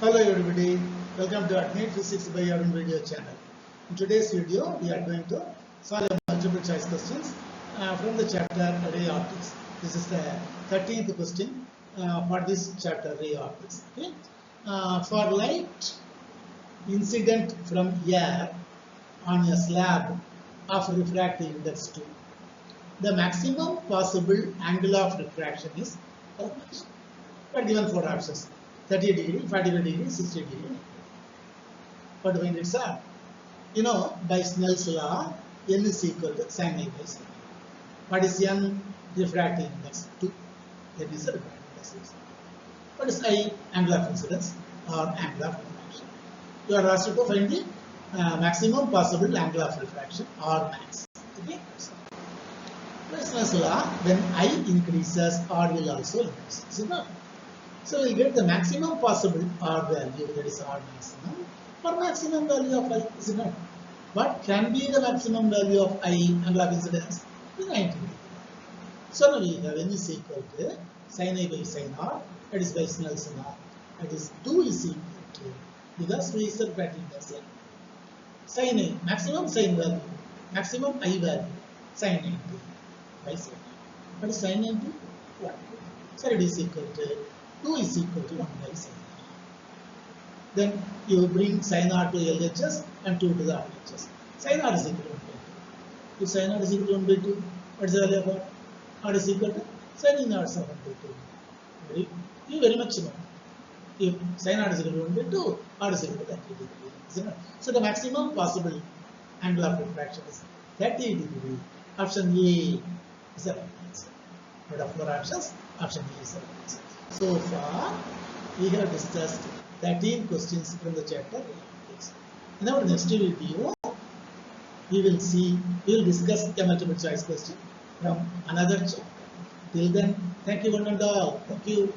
Hello everybody, welcome to Admit Physics by Arun video channel. In today's video, we are going to solve multiple choice questions from the chapter ray optics. This is the 13th question for this chapter ray optics. Okay? For light incident from air on a slab of refractive index 2, the maximum possible angle of refraction is how much? We are given four options: 30 degree, 45 degree, 60 degree. But when it's by Snell's law, n is equal to sin A by sin. What is n? Refractive index 2. That is the refractive index. What is I? Angle of incidence or angle of refraction. You are asked to find the maximum possible angle of refraction or max. Okay. By Snell's law, when I increases, R will also increase. Is it not? So we get the maximum possible R value, that is R maximum, for maximum value of I, is it not? What can be the maximum value of I, angle of incidence? 90 degree. So now we have n is equal to sin A by sin R, that is by Snell's law, that is 2 is equal to, because 2 is the refractive index, sin A, maximum sin value, maximum I value, sin 90 by sin. What is sin 90? 1. So it is equal to 2 is equal to 1 by sin R. Then you bring sin R to LHS and 2 to the RHS. Sin R is equal to 1 by 2. If sin R is equal to 1 by 2, what is the value of R? R is equal to sin inverse of 1 by 2. You very much know. If sin R is equal to 1 by 2, R is equal to 30 degree. So the maximum possible angle of refraction is 30 degree. Option A is the right answer. Out of 4 options, option A is the right answer. So far, we have discussed 13 questions from the chapter. In our next video, we will discuss a multiple choice question from another chapter. Till then, thank you one and all. Thank you.